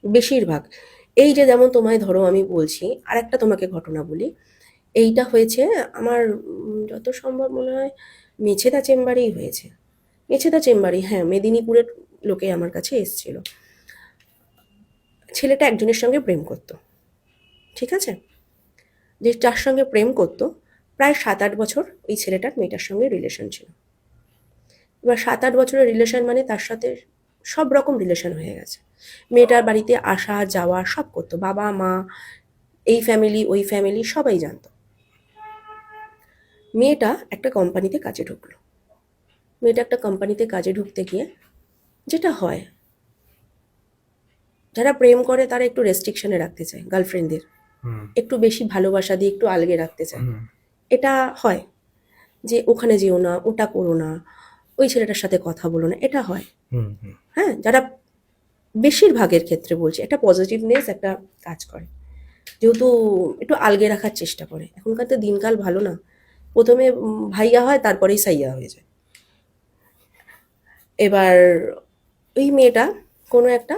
বেশিরভাগ। এই যে যেমন তোমায় ধরো আমি বলছি, আরেকটা তোমাকে ঘটনা বলি। এইটা হয়েছে আমার যত সম্ভব মনে হয় মেছেদা চেম্বারেই হয়েছে। মেছেদা চেম্বারে, হ্যাঁ, মেদিনীপুরের লোকে আমার কাছে এসছিল। ছেলেটা একজনের সঙ্গে প্রেম করতো, ঠিক আছে? যে যার সঙ্গে প্রেম করতো, প্রায় 7-8 বছর ওই ছেলেটার মেয়েটার সঙ্গে রিলেশন ছিল। এবার 7-8 বছরের রিলেশন মানে তার সাথে সব রকম রিলেশন হয়ে গেছে। মেয়েটার বাড়িতে আসা যাওয়া সব করতো, বাবা মা, এই ফ্যামিলি ওই ফ্যামিলি সবাই জানতো। মেয়েটা একটা কোম্পানিতে কাজে ঢুকলো। মেয়েটা একটা কোম্পানিতে কাজে ঢুকতে গিয়ে যেটা হয়, যারা প্রেম করে তারা একটু রেস্ট্রিকশনে রাখতে চায় গার্লফ্রেন্ডদের, হুম একটু বেশি ভালোবাসা দিয়ে একটু আলগে রাখতে চায়। হুম এটা হয় যে ওখানে যেও না, ওটা করো না, ওই ছেলেটার সাথে কথা বলো না, এটা হয়। হুম হুম হ্যাঁ, যারা বেশিরভাগের ক্ষেত্রে বলছি, একটা পজিটিভনেস একটা কাজ করে, যেহেতু একটু আলগে রাখার চেষ্টা করে। এখনকার তো দিনকাল ভালো না, প্রথমে ভাইয়া হয় তারপরেই সাইয়া হয়ে যায়। এবার ওই মেয়েটা কোনো একটা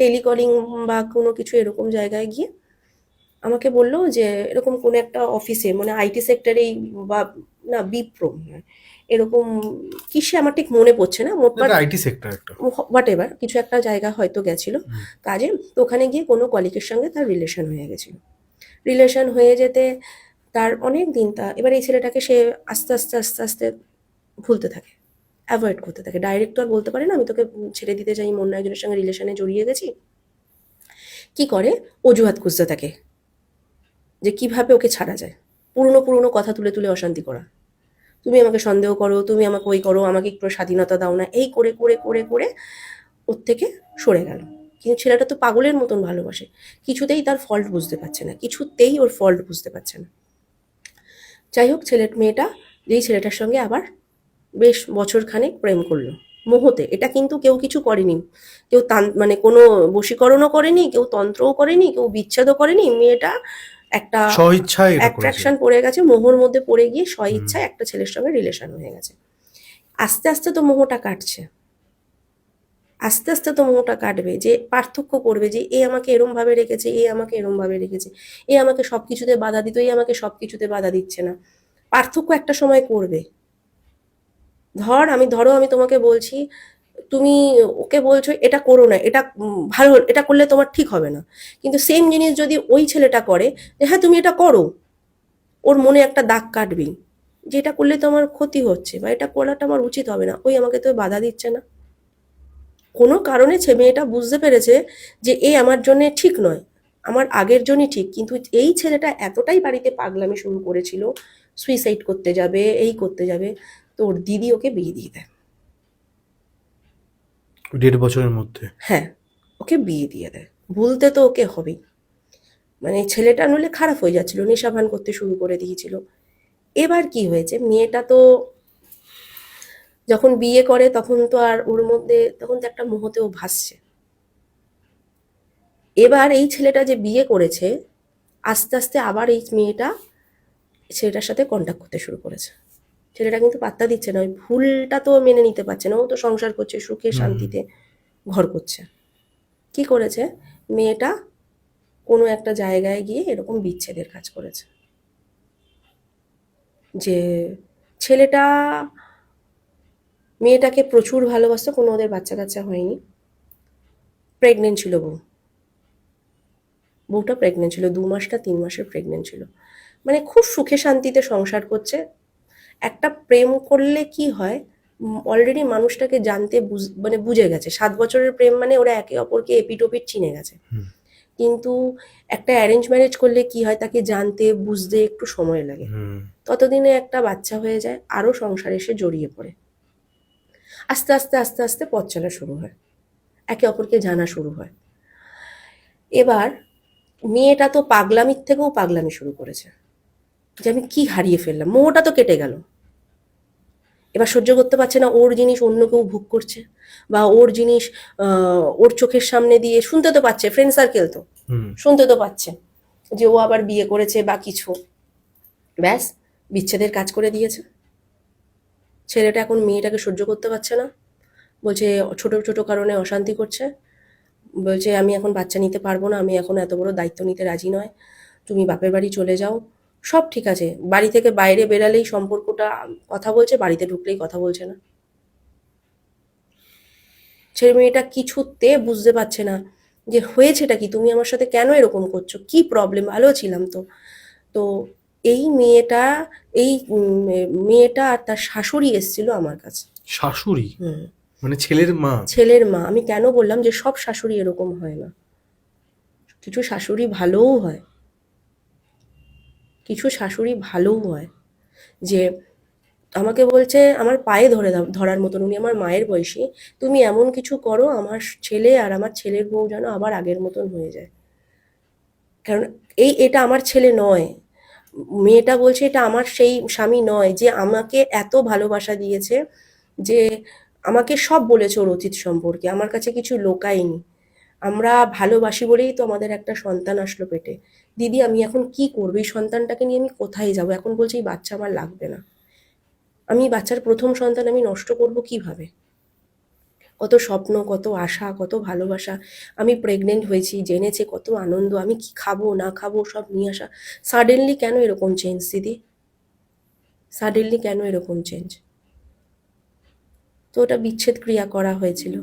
টেলিকলিং বা কোনো কিছু এরকম জায়গায় গিয়ে আমাকে বললো যে এরকম কোনো একটা অফিসে, মানে আইটি সেক্টরেই, বা না বিপ্রো নয়, এরকম কিসে আমার ঠিক মনে পড়ছে না, মোটমাট এটা আইটি সেক্টর একটা। হোয়াট এভার কিছু একটা জায়গা হয়তো গেছিল হুম কাজে। তো ওখানে গিয়ে কোনো কলিগের সঙ্গে তার রিলেশন হয়ে গেছিল। রিলেশন হয়ে যেতে তার অনেক দিন, তা এবার এই ছেলেটাকে সে আস্তে আস্তে আস্তে আস্তে ভুলতে থাকে, অ্যাভয়েড করতে থাকে। ডাইরেক্ট তো আর বলতে পারে না আমি তোকে ছেড়ে দিতে চাই, অন্য একজনের সঙ্গে রিলেশনে জড়িয়ে গেছি। কি করে, অজুহাত খুঁজতে থাকে যে কিভাবে ওকে ছাড়া যায়। পুরনো পুরনো কথা তুলে তুলে অশান্তি করা, তুমি আমাকে সন্দেহ করো, তুমি আমাকে ওই করো, আমাকে একটু স্বাধীনতা দাও না, এই করে করে করে করে ওর থেকে সরে গেল। কিন্তু ছেলেটা তো পাগলের মতন ভালোবাসে, কিছুতেই তার ফল্ট বুঝতে পারছে না, কিছুতেই ওর ফল্ট বুঝতে পারছে না। যাই হোক, মেয়েটা যেই ছেলেটার সঙ্গে আবার বেশ বছরখানেক প্রেম করলো মোহতে। এটা কিন্তু কেউ কিছু করেনি, কেউ মানে কোনো বশীকরণও করেনি, কেউ তন্ত্রও করেনি, কেউ বিচ্ছেদও করেনি। মেয়েটা একটা স্বইচ্ছায় এটা করেছে। অ্যাট্রাকশন পড়ে গেছে, মোহর মধ্যে পড়ে গিয়ে হুম স্বইচ্ছায় একটা ছেলের সঙ্গে রিলেশন হয়ে গেছে। আস্তে আস্তে তো মোহটা কাটছে, আস্তে আস্তে তো মোহটা কাটবে, যে পার্থক্য করবে যে এ আমাকে এরম ভাবে রেখেছে, এ আমাকে এরম ভাবে রেখেছে, এ আমাকে সব কিছুতে বাধা দিত, এ আমাকে সব কিছুতে বাধা দিচ্ছে না। পার্থক্য একটা সময় করবে। ধরো আমি তোমাকে বলছি, তুমি ওকে বলছো এটা করো না, এটা ভালো, এটা করলে তোমার ঠিক হবে না। কিন্তু সেম জিনিস যদি ওই ছেলেটা করে, যে হ্যাঁ তুমি এটা করো, ওর মনে একটা দাগ কাটবেই যে এটা করলে তো আমার ক্ষতি হচ্ছে, বা এটা করাটা আমার উচিত হবে না, ওই আমাকে তো বাধা দিচ্ছে না। কোনো কারণে মেয়েটা বুঝতে পেরেছে যে এ আমার জন্য ঠিক নয়, আমার আগের জনই ঠিক। কিন্তু এই ছেলেটা এতটাই বাড়িতে পাগলামি শুরু করেছিল, সুইসাইড করতে যাবে, এই করতে যাবে, তো ওর দিদি ওকে বিয়ে দিয়ে দেয়। 1.5 বছরের মধ্যে? হ্যাঁ, ওকে বিয়ে দিয়ে দেয়। ভুলতে তো ওকে হবেই, মানে ছেলেটা নইলে খারাপ হয়ে যাচ্ছিল, নেশাভান করতে শুরু করে দিয়েছিল। এবার কি হয়েছে, মেয়েটা তো যখন বিয়ে করে তখন তো আর ওর মধ্যে, তখন তো একটা মোহতেও ভাসছে। এবার এই ছেলেটা যে বিয়ে করেছে, আস্তে আস্তে আবার এই মেয়েটা ছেলেটার সাথে কন্ট্যাক্ট করতে শুরু করেছে। ছেলেটা কিন্তু পাত্তা দিচ্ছে না, ওই ভুলটা তো মেনে নিতে পারছে না, ও তো সংসার করছে সুখে হুম শান্তিতে, ঘর করছে। কি করেছে, মেয়েটা কোনো একটা জায়গায় গিয়ে এরকম বিচ্ছেদের কাজ করেছে। যে ছেলেটা মেয়েটাকে প্রচুর ভালোবাসতো, কোনো ওদের বাচ্চা কাচ্চা হয়নি, প্রেগনেন্ট ছিল বউ, বউটা প্রেগনেন্ট ছিল, 2 মাস না 3 মাসের প্রেগনেন্ট ছিল। মানে খুব সুখে শান্তিতে সংসার করছে। একটা প্রেম করলে কি হয়, অলরেডি মানুষটাকে জানতে মানে বুঝে গেছে, 7 বছরের প্রেম মানে ওরা একে অপরকে এপিটোপিট চিনে গেছে। হুম কিন্তু একটা অ্যারেঞ্জ ম্যারেজ করলে কি হয়, তাকে জানতে বুঝতে একটু সময় লাগে। হুম ততদিনে একটা বাচ্চা হয়ে যায়, আরও সংসারে এসে জড়িয়ে পড়ে। আস্তে আস্তে আস্তে আস্তে পথ চলা শুরু হয়, একে অপরকে জানা শুরু হয়। এবার মেয়েটা তো পাগলামির থেকেও পাগলামি শুরু করেছে, যে আমি কি হারিয়ে ফেললাম, মোহটা তো কেটে গেল। এবার সহ্য করতে পারছে না ওর জিনিস অন্য কেউ ভোগ করছে, বা ওর জিনিস ওর চোখের সামনে দিয়ে, শুনতে তো পাচ্ছে, ফ্রেন্ড সার্কেল তো হুম শুনতে তো পাচ্ছে যে ও আবার বিয়ে করেছে বা কিছু। ব্যাস, বিচ্ছেদের কাজ করে দিয়েছে। ছেলেটা এখন মেয়েটাকে সহ্য করতে পারছে না, বলছে ছোট ছোট কারণে অশান্তি করছে। বলছে আমি এখন বাচ্চা নিতে পারবো না, আমি এখন এত বড় দায়িত্ব নিতে রাজি নয়, তুমি বাপের বাড়ি চলে যাও। সব ঠিক আছে, বাড়ি থেকে বাইরে বেরালেই সম্পর্কটা কথা বলছে, বাড়িতে ঢুকলেই কথা বলছে না। ছেলে মেয়েটা কিছুতে বুঝতে পারছে না যে হয়েছেটা কি, তুমি আমার সাথে কেন এরকম করছো, কি প্রবলেম, ভালো ছিলাম তো। তো এই মেয়েটা মেয়েটা আর তার শাশুড়ি এসেছিল আমার কাছে। শাশুড়ি? হুম। মানে ছেলের মা? ছেলের মা। আমি কেন বললাম যে সব শাশুড়ি এরকম হয় না, কিছু শাশুড়ি ভালোও হয়, কিছু শাশুড়ি ভালোও হয়। যে আমাকে বলছে আমার পায়ে ধরে ধরার মতন, উনি আমার মায়ের বয়সী, তুমি এমন কিছু করো আমার ছেলে আর আমার ছেলের বউ যেন আবার আগের মতন হয়ে যায়। কারণ এটা আমার ছেলে নয়। মেয়েটা বলছে এটা আমার সেই স্বামী নয় যে আমাকে এত ভালোবাসা দিয়েছে, যে আমাকে সব বলেছে ওর অতীত সম্পর্কে, আমার কাছে কিছু লোকায়নি। আমরা ভালোবাসি বলেই তো আমাদের একটা সন্তান আসলো পেটে। দিদি আমি এখন কি করবো, এই সন্তানটাকে নিয়ে আমি কোথায় যাব, এখন বলছে এই বাচ্চা আমার লাগবে না। আমি বাচ্চার প্রথম সন্তান আমি নষ্ট করব কিভাবে? কত স্বপ্ন, কত আশা, কত ভালোবাসা। আমি প্রেগনেন্ট হয়েছি, জেনেছে কত আনন্দ, আমি কি খাবো না খাবো সব নিয়ে আসা। সাডেনলি কেন এরকম চেঞ্জ দিদি, সাডেনলি কেন এরকম চেঞ্জ? তো ওটা বিচ্ছেদ ক্রিয়া করা হয়েছিল।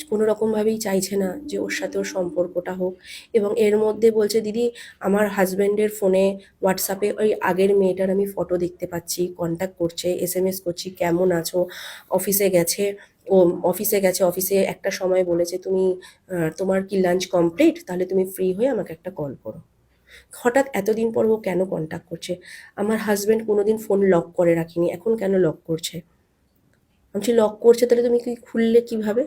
কোনো রকমভাবেই চাইছে না যে ওর সাথে ওর সম্পর্কটা হোক। এবং এর মধ্যে বলছে দিদি আমার হাজব্যান্ডের ফোনে হোয়াটসঅ্যাপে ওই আগের মেয়েটার আমি ফটো দেখতে পাচ্ছি, কন্ট্যাক্ট করছে, এসএমএস করছি, কেমন আছো, অফিসে গেছে, ও অফিসে গেছে, অফিসে একটা সময় বলেছে তুমি তোমার কি লাঞ্চ কমপ্লিট, তাহলে তুমি ফ্রি হয়ে আমাকে একটা কল করো। হঠাৎ এতদিন পর ও কেন কন্ট্যাক্ট করছে? আমার হাজব্যান্ড কোনোদিন ফোন লক করে রাখিনি, এখন কেন লক করছে? আমি বলছি লক করছে তাহলে তুমি কি খুললে কিভাবে?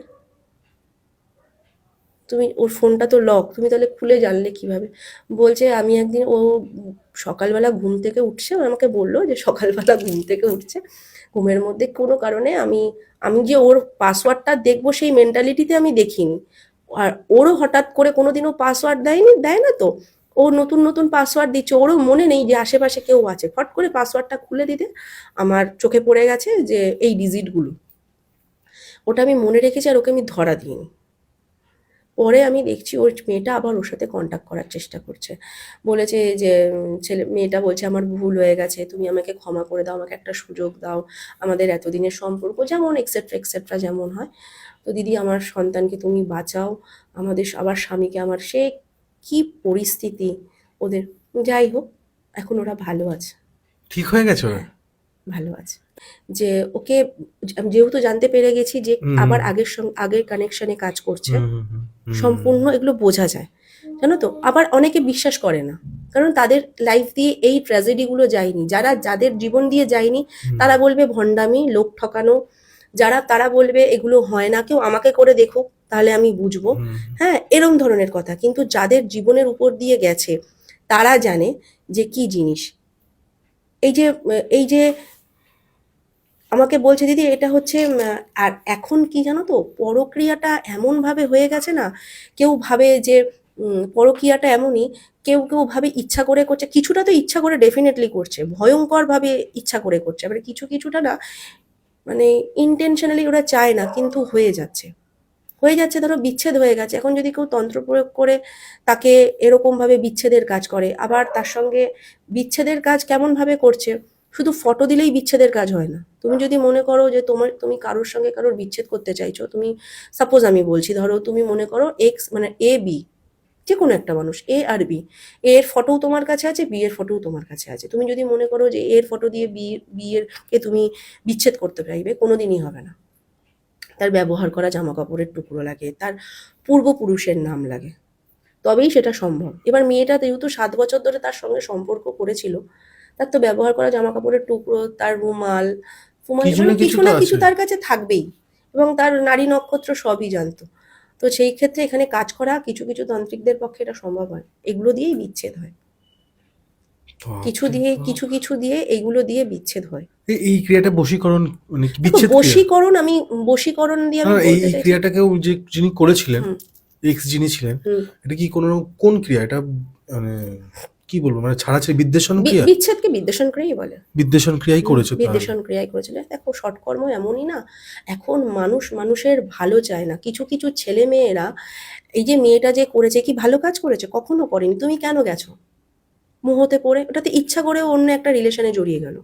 তুমি ওর ফোনটা তো লক, তুমি তাহলে খুলে জানলে কিভাবে? বলছে আমি একদিন ও সকালবেলা ঘুম থেকে উঠছে, ও আমাকে বললো যে সকালবেলা ঘুম থেকে উঠছে, ঘুমের মধ্যে কোনো কারণে আমি আমি যে ওর পাসওয়ার্ডটা দেখবো সেই মেন্টালিটিতে আমি দেখিনি। আর ওরও হঠাৎ করে কোনোদিনও পাসওয়ার্ড দেয়নি, দেয় না তো। ও নতুন নতুন পাসওয়ার্ড দিচ্ছে, ওরও মনে নেই যে আশেপাশে কেউ আছে, ফট করে পাসওয়ার্ডটা খুলে দিতে আমার চোখে পড়ে গেছে যে এই ডিজিটগুলো। ওটা আমি মনে রেখেছি আর ওকে আমি ধরা দিইনি। পরে আমি দেখছি ওর মেয়েটা আবার ওর সাথে কন্ট্যাক্ট করার চেষ্টা করছে। বলেছে যে মেয়েটা বলছে আমার ভুল হয়ে গেছে, তুমি আমাকে ক্ষমা করে দাও, আমাকে একটা সুযোগ দাও, আমাদের এতদিনের সম্পর্ক যেমন এক্সেট্রা এক্সেট্রা যেমন হয়, তো দিদি আমার সন্তানকে তুমি বাঁচাও, আমাদের আবার স্বামীকে আমার, সে কি পরিস্থিতি ওদের। যাই হোক, এখন ওরা ভালো আছে। ঠিক হয়ে গেছে ওরা? হ্যাঁ, ভালো আছে। যে ওকে আমি যেহেতু জানতে পেরে গেছি যে হুম আবার আগের কানেকশনে কাজ করছে, হুম হুম হুম হুম। সম্পূর্ণ এগুলো বোঝা যায়, জানো তো। আবার অনেকে বিশ্বাস করে না, কারণ তাদের লাইফ দিয়ে এই ট্র্যাজেডিগুলো যায়নি, যাদের জীবন দিয়ে যায়নি তারা বলবে ভণ্ডামি, লোক ঠকানো, তারা বলবে এগুলো হয় না, কেউ আমাকে করে দেখুক তাহলে আমি বুঝবো। হুম, হ্যাঁ, এরম ধরনের কথা। কিন্তু যাদের জীবনের উপর দিয়ে গেছে তারা জানে যে কি জিনিস। এই যে আমাকে বলছে দিদি এটা হচ্ছে আর এখন কি জানো তো, পরক্রিয়াটা এমনভাবে হয়ে গেছে না, কেউ ভাবে যে পরক্রিয়াটা এমনই, কেউ কেউ ভাবে ইচ্ছা করে করছে, কিছুটা তো ইচ্ছা করে ডেফিনেটলি করছে, ভয়ঙ্করভাবে ইচ্ছা করে করছে, আবার কিছু কিছুটা না মানে ইন্টেনশনালি ওরা চায় না কিন্তু হয়ে যাচ্ছে। ধরো বিচ্ছেদ হয়ে গেছে, এখন যদি কেউ তন্ত্র প্রয়োগ করে তাকে এরকমভাবে বিচ্ছেদের কাজ করে, আবার তার সঙ্গে বিচ্ছেদের কাজ কেমনভাবে করছে, শুধু ফটো দিলেই বিচ্ছেদের কাজ হয় না। তুমি যদি মনে করো যে তুমি কারোর সঙ্গে কারোর বিচ্ছেদ করতে চাইছো, তুমি সাপোজ আমি বলছি, ধরো তুমি মনে করো এক্স মানে এ বি, যে কোনো একটা মানুষ এ আর বি, এর ফটোও তোমার কাছে আছে, বি এর ফটোও তোমার কাছে আছে, তুমি যদি মনে করো যে এর ফটো দিয়ে বি এর কে তুমি বিচ্ছেদ করতে চাইবে, কোনোদিনই হবে না। তার ব্যবহার করা জামা কাপড়ের টুকরো লাগে, তার পূর্বপুরুষের নাম লাগে, তবেই সেটা সম্ভব। এবার মেয়েটা যেহেতু 7 বছর ধরে তার সঙ্গে সম্পর্ক করেছিল, তার তো ব্যবহার করা জামা কাপড়ের টুকরো, তার রুমাল ফুমাল কিছু মানে না কিছু কিছু তো না কিছু আছে। তার কাছে থাকবেই, এবং তার নারী নক্ষত্র সবই জানতো। তো সেই ক্ষেত্রে এখানে কাজ করা কিছু কিছু তান্ত্রিকদের পক্ষে এটা সম্ভব হয়, এগুলো দিয়েই বিচ্ছেদ হয়। বাপরে বাপ। কিছু কিছু দিয়ে এইগুলো দিয়ে বিচ্ছেদ হয়। এই ক্রিয়াটা বশীকরণ, মানে কি দেখো বিচ্ছেদ ক্রিয়া? বশীকরণ দিয়ে না আমি এই বলতে এই চাইছি। ক্রিয়াটাকেও যিনি করেছিলেন, হুম এক্স যিনি ছিলেন, হুম এটা কি কোন ক্রিয়া এটা? মানে কি বলবো মানে ছাড়াছাড়ি বিদ্বেষণ ক্রিয়া বিচ্ছেদকে বিদ্বেষণ ক্রিয়াই বলে। বিদ্বেষণ ক্রিয়াই করেছে তাহলে। বিদ্বেষণ ক্রিয়াই করেছিল। দেখো সৎকর্ম এমনই না, এখন মানুষ মানুষের ভালো চায় না। কিছু কিছু ছেলে মেয়েরা, এই যে মেয়েটা যে করেছে, কি ভালো কাজ করেছে? কখনো করেনি। তুমি কেন গেছো মোহতে পড়ে? ওটাতে ইচ্ছা করেও অন্য একটা রিলেশনে জড়িয়ে গেল।